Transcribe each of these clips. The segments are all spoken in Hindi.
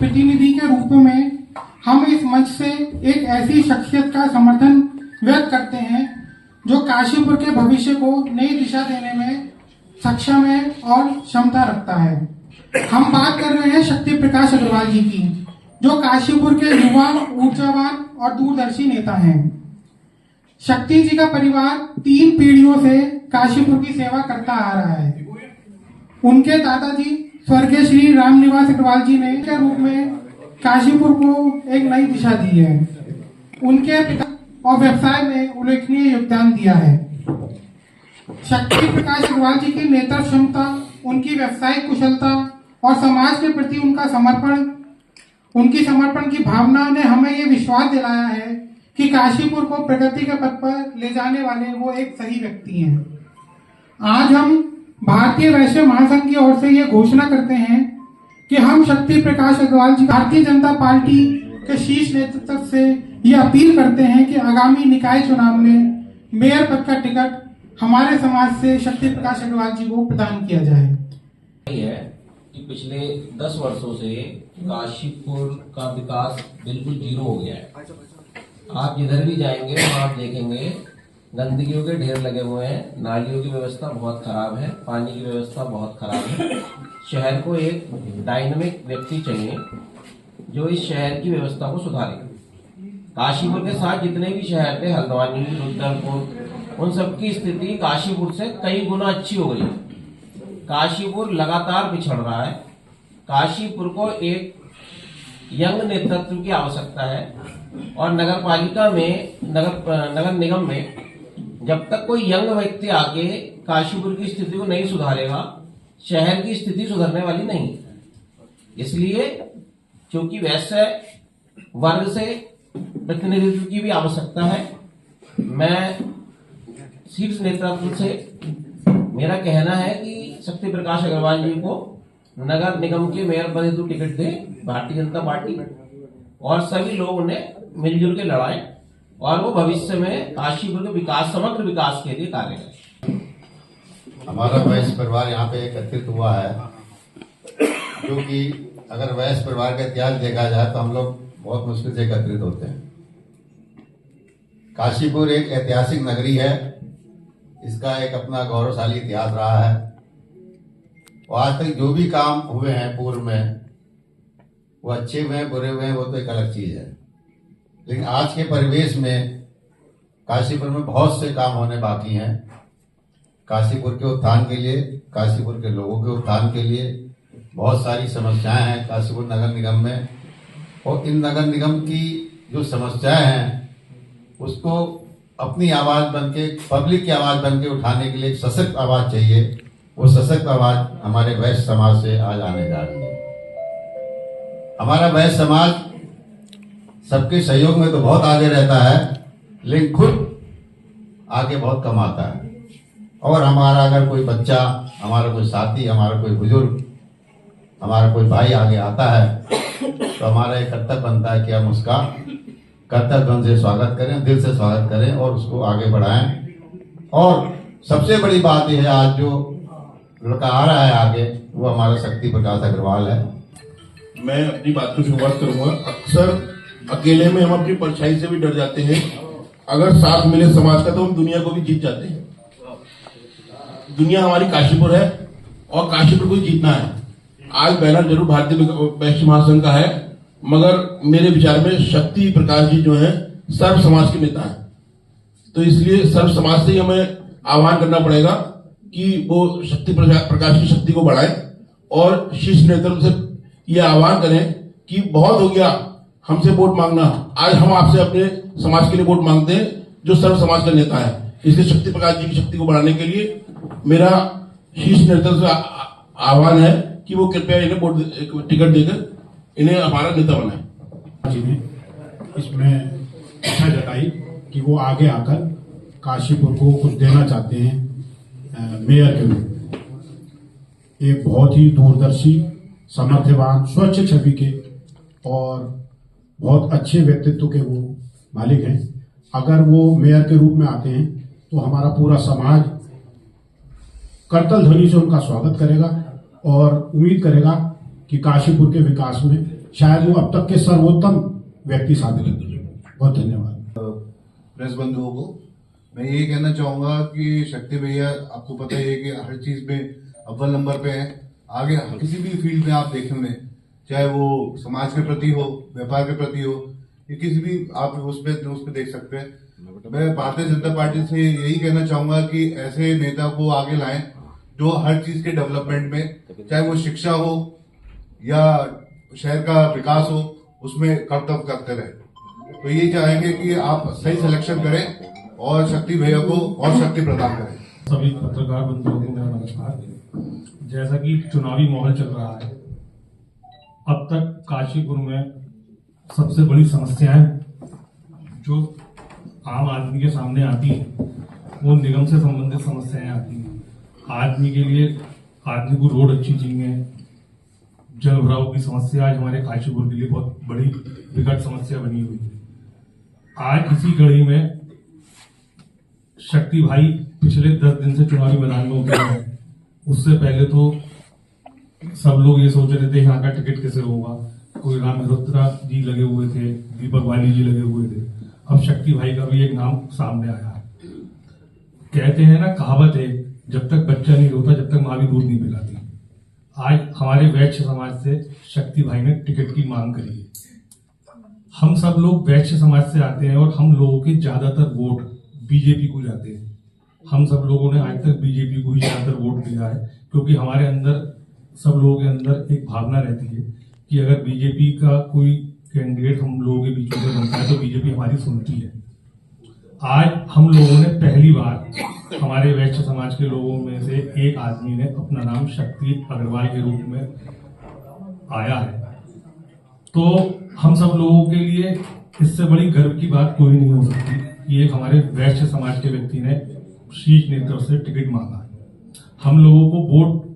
प्रतिनिधि के रूप में हम इस मंच से एक ऐसी शख्सियत का समर्थन व्यक्त करते हैं जो काशीपुर के भविष्य को नई दिशा देने में सक्षम है और क्षमता रखता है। हम बात कर रहे हैं शक्ति प्रकाश अग्रवाल जी की, जो काशीपुर के युवा, ऊर्जावान और दूरदर्शी नेता हैं। शक्ति जी का परिवार 3 पीढ़ियों से काशीपुर की सेवा करता आ रहा है। उनके दादाजी स्वर्गीय श्री रामनिवास अग्रवाल जी ने के रूप में काशीपुर को एक नई दिशा दी है। उनके पिता और व्यवसाय में उल्लेखनीय योगदान दिया है। शक्ति प्रकाश अग्रवाल जी की नेतृत्व क्षमता, उनकी व्यवसायिक कुशलता और समाज के प्रति उनकी समर्पण की भावना ने हमें ये विश्वास दिलाया है कि काशीपुर को प्रगति के पथ पर ले जाने वाले वो एक सही व्यक्ति हैं। आज हम भारतीय वैश्य महासंघ की ओर से ये घोषणा करते हैं कि हम शक्ति प्रकाश अग्रवाल जी भारतीय जनता पार्टी के शीर्ष नेतृत्व से ये अपील करते हैं कि आगामी निकाय चुनाव में मेयर पद का टिकट हमारे समाज से शक्ति प्रकाश अग्रवाल जी को प्रदान किया जाए। है कि पिछले 10 वर्षों से काशीपुर का विकास बिल्कुल जीरो हो गया है। आप जिधर भी जाएंगे वहाँ आप देखेंगे गंदगियों के ढेर लगे हुए हैं, नालियों की व्यवस्था बहुत खराब है, पानी की व्यवस्था बहुत खराब है। शहर को एक डायनामिक व्यक्ति चाहिए जो इस शहर की व्यवस्था को सुधारे। काशीपुर के साथ जितने भी शहर थे, हल्द्वानी, रुद्रपुर, उन सबकी स्थिति काशीपुर से कई गुना अच्छी हो गई। काशीपुर लगातार पिछड़ रहा है। काशीपुर को एक यंग नेतृत्व की आवश्यकता है और नगर पालिका में, नगर निगम में जब तक कोई यंग व्यक्ति आके काशीपुर की स्थिति को नहीं सुधारेगा, शहर की स्थिति सुधरने वाली नहीं। इसलिए क्योंकि वैसे वर्ग से प्रतिनिधित्व की भी आवश्यकता है, मैं शीर्ष नेतृत्व से मेरा कहना है कि शक्ति प्रकाश अग्रवाल जी को नगर निगम के मेयर पद हेतु टिकट दे भारतीय जनता पार्टी, और सभी लोग उन्हें मिलजुल के लड़ाएं और वो भविष्य में काशीपुर के विकास, समग्र विकास के लिए कार्य करें। हमारा वैश्य परिवार यहाँ पे एकत्रित हुआ है, क्योंकि अगर वैश्य परिवार का इतिहास देखा जाए तो हम लोग बहुत मुश्किल से एकत्रित होते हैं। काशीपुर एक ऐतिहासिक नगरी है, इसका एक अपना गौरवशाली इतिहास रहा है और आज तक जो भी काम हुए हैं पूर्व में, वो अच्छे हुए हैं, बुरे हुए हैं, वो तो एक अलग चीज है। लेकिन आज के परिवेश में काशीपुर में बहुत से काम होने बाकी हैं। काशीपुर के उत्थान के लिए, काशीपुर के लोगों के उत्थान के लिए बहुत सारी समस्याएं हैं काशीपुर नगर निगम में, और इन नगर निगम की जो समस्याएं हैं उसको अपनी आवाज बनके, पब्लिक की आवाज बनके उठाने के लिए एक सशक्त आवाज चाहिए। वो सशक्त आवाज हमारे वैश्य समाज से आज आने जा रही है। हमारा वैश्य समाज सबके सहयोग में तो बहुत आगे रहता है, लेकिन खुद आगे बहुत कम आता है। और हमारा अगर कोई बच्चा, हमारा कोई साथी, हमारा कोई बुजुर्ग, हमारा कोई भाई आगे आता है तो हमारा एक कर्तव्य बनता है कि हम उसका कर्तव्य से स्वागत करें, दिल से स्वागत करें और उसको आगे बढ़ाएं। और सबसे बड़ी बात यह है, आज जो लड़का आ रहा है आगे, वो हमारा शक्ति प्रकाश अग्रवाल है। मैं अपनी बात की शुरुआत करूंगा। अक्सर अकेले में हम अपनी परछाई से भी डर जाते हैं, अगर साथ मिले समाज का तो हम दुनिया को भी जीत जाते हैं। दुनिया हमारी काशीपुर है और काशीपुर को जीतना है। आज बैनर जरूर भारतीय वैश्य महासंघ का है, मगर मेरे विचार में शक्ति प्रकाश जी जो है सर्व समाज के नेता है, तो इसलिए सर्व समाज से ही हमें आह्वान करना पड़ेगा कि वो शक्ति प्रकाश की शक्ति को बढ़ाएं और शीर्ष नेतृत्व से ये आह्वान करें कि बहुत हो गया हमसे वोट मांगना, आज हम आपसे अपने समाज के लिए वोट मांगते हैं जो सर्व समाज का नेता है। इसलिए शक्ति प्रकाश जी की शक्ति को बढ़ाने के लिए मेरा शीर्ष नेतृत्व से आह्वान है कि वो कृपया इन्हें वोट टिकट देकर इन्हें हमारा नेता बनाए। जी ने इसमें इच्छा जताई कि वो आगे आकर काशीपुर को कुछ देना चाहते हैं मेयर के रूप में। एक बहुत ही दूरदर्शी, समर्थवान, स्वच्छ छवि के और बहुत अच्छे व्यक्तित्व के वो मालिक हैं। अगर वो मेयर के रूप में आते हैं तो हमारा पूरा समाज करतल ध्वनि से उनका स्वागत करेगा और उम्मीद करेगा कि काशीपुर के विकास में शायद वो अब तक के सर्वोत्तम व्यक्ति साबित होंगे। बहुत धन्यवाद। प्रेस बंधुओं को मैं ये कहना चाहूंगा कि शक्ति भैया, आपको पता ही है कि हर चीज में अव्वल नंबर पे है। आगे किसी भी फील्ड में आप देखेंगे, चाहे वो समाज के प्रति हो, व्यापार के प्रति हो, या किसी भी आप उस पे देख सकते हैं। मैं भारतीय जनता पार्टी से यही कहना चाहूंगा कि ऐसे नेता को आगे लाएं जो हर चीज के डेवलपमेंट में, चाहे वो शिक्षा हो या शहर का विकास हो, उसमें कर्तव्य करते रहे। तो ये चाहेंगे कि आप सही सिलेक्शन करें और शक्ति भैया को और शक्ति प्रदान करें। सभी पत्रकार बंधुओं को मेरा नमस्कार। जैसा कि चुनावी माहौल चल रहा है, अब तक काशीपुर में सबसे बड़ी समस्याएं जो आम आदमी के सामने आती हैं वो निगम से संबंधित समस्याएं आती हैं। आदमी के लिए, आदमी को रोड अच्छी चाहिए, जल भराव की समस्या आज हमारे काशीपुर के लिए बहुत बड़ी विकट समस्या बनी हुई है। आज इसी कड़ी में शक्ति भाई पिछले 10 दिन से चुनावी मैदान में उतरे हैं। उससे पहले तो सब लोग ये सोच रहे थे यहाँ का टिकट कैसे होगा। कोई राम मल्होत्रा जी लगे हुए थे, दीपक वाली जी लगे हुए थे। अब शक्ति भाई का भी एक नाम सामने आया है। कहते हैं ना, कहावत है, जब तक बच्चा नहीं रोता जब तक माँ भी दूध नहीं पिलाती। आज हमारे वैश्य समाज से शक्ति भाई ने टिकट की मांग करी है। हम सब लोग वैश्य समाज से आते हैं और हम लोगों के ज्यादातर वोट बीजेपी को जाते हैं। हम सब लोगों ने आज तक बीजेपी को ही ज्यादातर वोट दिया है, क्योंकि हमारे अंदर, सब लोगों के अंदर एक भावना रहती है कि अगर बीजेपी का कोई कैंडिडेट हम लोगों के बीच में बनता है तो बीजेपी हमारी सुनती है। आज हम लोगों ने पहली बार, हमारे वैश्य समाज के लोगों में से एक आदमी ने अपना नाम शक्ति अग्रवाल के रूप में आया है। तो हम सब लोगों के लिए इससे बड़ी गर्व की बात कोई नहीं हो सकती कि एक हमारे वैश्य समाज के व्यक्ति ने शीर्ष नेतृत्व से टिकट मांगा है। हम लोगों को वोट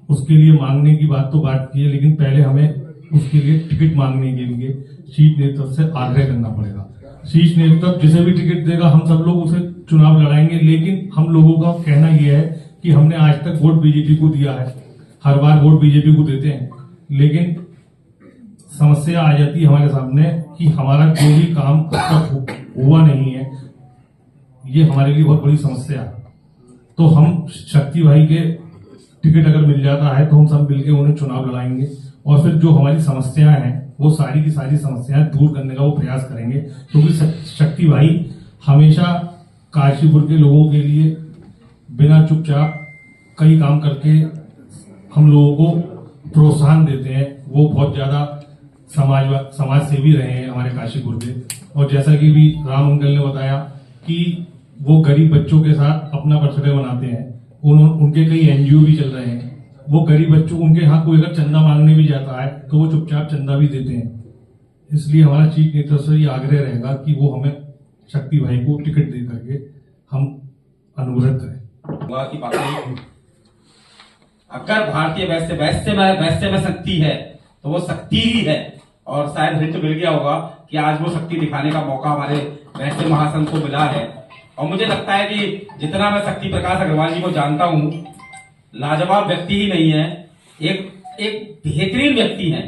उसके लिए मांगने की बात तो बात की है, लेकिन पहले हमें उसके लिए टिकट मांगने के लिए शीर्ष नेतृत्व से आग्रह करना पड़ेगा। शीर्ष नेतृत्व जिसे भी टिकट देगा हम सब लोग उसे चुनाव लड़ाएंगे। लेकिन हम लोगों का कहना यह है कि हमने आज तक वोट बीजेपी को दिया है, हर बार वोट बीजेपी को देते हैं, लेकिन समस्या आ जाती है हमारे सामने कि हमारा जो भी काम अब तक हुआ नहीं है, ये हमारे लिए बहुत बड़ी समस्या है। तो हम शक्ति भाई के टिकट अगर मिल जाता है तो हम सब मिलकर उन्हें चुनाव लड़ाएंगे और फिर जो हमारी समस्याएं हैं वो सारी की सारी समस्याएं दूर करने का वो प्रयास करेंगे, क्योंकि शक्ति भाई हमेशा काशीपुर के लोगों के लिए बिना चुपचाप कई काम करके हम लोगों को प्रोत्साहन देते हैं। वो बहुत ज्यादा समाज सेवी रहे हैं हमारे काशीपुर के। और जैसा कि भी राम अंकल ने बताया कि वो गरीब बच्चों के साथ अपना बर्थडे मनाते हैं, उनके कई एनजीओ भी चल रहे हैं। वो गरीब बच्चों, उनके यहाँ कोई अगर चंदा मांगने भी जाता है तो वो चुपचाप चंदा भी देते हैं। इसलिए हमारा चीफ नेतृत्व से ये आग्रह रहेगा कि वो हमें शक्ति भाई को टिकट दे करके हम अनुरोध करें। अगर भारतीय वैश्य में शक्ति है तो वो शक्ति ही है। और शायद हिंट मिल गया होगा कि आज वो शक्ति दिखाने का मौका हमारे वैश्य महासंघ को मिला है। और मुझे लगता है कि जितना मैं शक्ति प्रकाश अग्रवाल जी को जानता हूं, लाजवाब व्यक्ति ही नहीं है, एक बेहतरीन व्यक्ति है।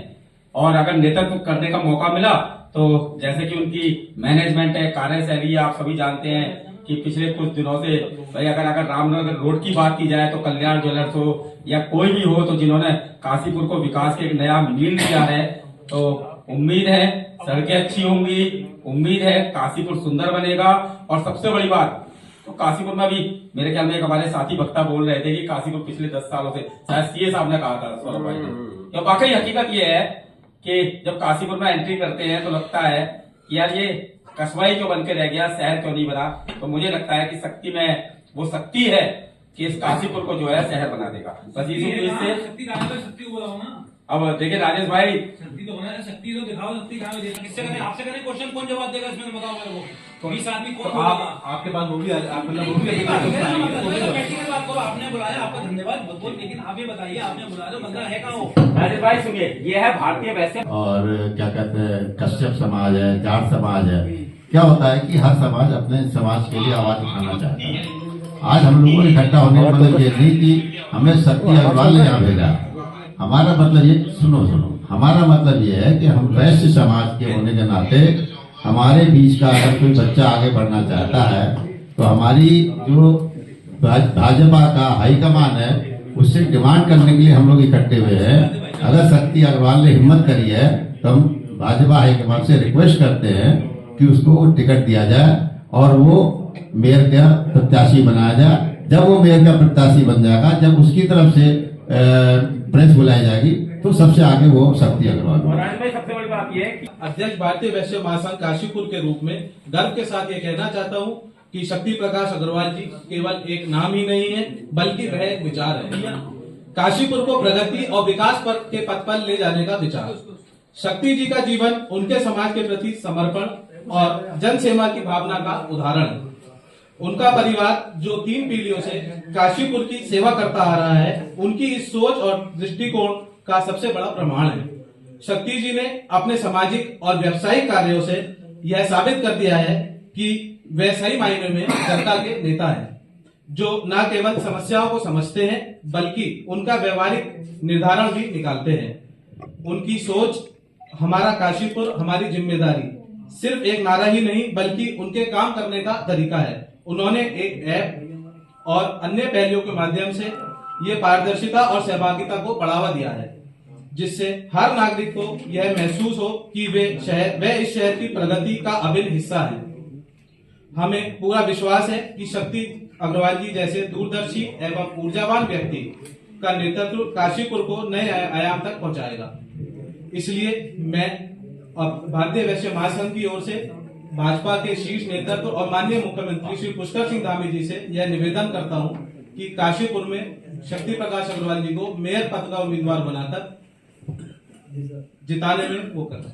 और अगर नेतृत्व करने का मौका मिला तो जैसे कि उनकी मैनेजमेंट है, कार्यशैली है, आप सभी जानते हैं कि पिछले कुछ दिनों से भाई अगर रामनगर रोड की बात की जाए तो कल्याण ज्वेलर्स हो या कोई भी हो, तो जिन्होंने काशीपुर को विकास के एक नया मील दिया है, तो उम्मीद है सड़कें अच्छी होंगी, उम्मीद है काशीपुर सुंदर बनेगा। और सबसे बड़ी बात, तो काशीपुर में भी मेरे ख्याल में एक हमारे साथी वक्ता बोल रहे थे कि काशीपुर पिछले 10 सालों से, शायद सीए साहब ने कहा था, सौरभ भाई ने, तो वाकई हकीकत ये है कि जब काशीपुर में एंट्री करते हैं तो लगता है कि यार ये कस्बा ही क्यों बन के रह गया, शहर क्यों नहीं बना। तो मुझे लगता है कि शक्ति में वो शक्ति है कि इस काशीपुर को जो है शहर बना देगा। बस इससे अब देखिए राजेश भाई, शक्ति तो होना है, शक्ति तो दिखाओ, शक्ति कहाँ है? किससे करें? आपसे करें क्वेश्चन, कौन जवाब देगा इसमें? बताओ मेरे को। 20 आदमी कौन बोलेगा? आपके पास वो भी बात करो, आपने बुलाया, आपका धन्यवाद बहुत, लेकिन आप ये बताइए, आपने बुलाया तो बंदा है कहाँ वो? राजेश भाई सुनिए, ये है भारतीय वैश्य और क्या कहते हैं, कश्यप समाज है, जाट समाज है। क्या होता है कि हर समाज अपने समाज के लिए आवाज उठाना चाहता है। आज हम लोगों को इकट्ठा होने का मतलब ये नहीं कि हमें शक्ति अग्रवाल ने यहाँ भेजा। हमारा मतलब ये, सुनो हमारा मतलब ये है कि हम वैश्य समाज के होने के नाते हमारे बीच का अगर कोई बच्चा आगे बढ़ना चाहता है तो हमारी जो भाजपा का हाईकमान है उससे डिमांड करने के लिए हम लोग इकट्ठे हुए हैं। अगर शक्ति अग्रवाल ने हिम्मत करी है तो हम भाजपा हाईकमान से रिक्वेस्ट करते हैं कि उसको टिकट दिया जाए और वो मेयर का प्रत्याशी बनाया जाए। जब वो मेयर का प्रत्याशी बन जाएगा, जब उसकी तरफ से प्रेस बुलाई जाएगी तो सबसे आगे वो शक्ति अग्रवाल। सबसे बड़ी बात यह है कि अध्यक्ष भारतीय वैश्य महासंघ काशीपुर के रूप में गर्व के साथ ये कहना चाहता हूँ कि शक्ति प्रकाश अग्रवाल जी केवल एक नाम ही नहीं है बल्कि वह एक विचार है। काशीपुर को प्रगति और विकास पर के पथ पर ले जाने का विचार। शक्ति जी का जीवन उनके समाज के प्रति समर्पण और जन सेवा की भावना का उदाहरण है। उनका परिवार जो 3 पीढ़ियों से काशीपुर की सेवा करता आ रहा है, उनकी इस सोच और दृष्टिकोण का सबसे बड़ा प्रमाण है। शक्ति जी ने अपने सामाजिक और व्यावसायिक कार्यों से यह साबित कर दिया है कि वे सही मायने में जनता के नेता हैं, जो न केवल समस्याओं को समझते हैं बल्कि उनका व्यवहारिक निर्धारण भी निकालते हैं। उनकी सोच हमारा काशीपुर हमारी जिम्मेदारी सिर्फ एक नारा ही नहीं बल्कि उनके काम करने का तरीका है। उन्होंने एक ऐप और अन्य पहलुओं के माध्यम से ये पारदर्शिता और सहभागिता को बढ़ावा दिया है, जिससे हर नागरिक को यह महसूस हो कि वे इस शहर की प्रगति का अभिन्न हिस्सा है। हमें पूरा विश्वास है कि शक्ति अग्रवाल जी जैसे दूरदर्शी एवं ऊर्जावान व्यक्ति का नेतृत्व काशीपुर को नए आयाम तक पहुंचाएगा। इसलिए मैं अब भारतीय वैश्य महासंघ की ओर से भाजपा के शीर्ष नेतृत्व और माननीय मुख्यमंत्री श्री पुष्कर सिंह धामी जी से यह निवेदन करता हूं कि काशीपुर में शक्ति प्रकाश अग्रवाल जी को मेयर पद का उम्मीदवार बनाकर जिताने में वो करें।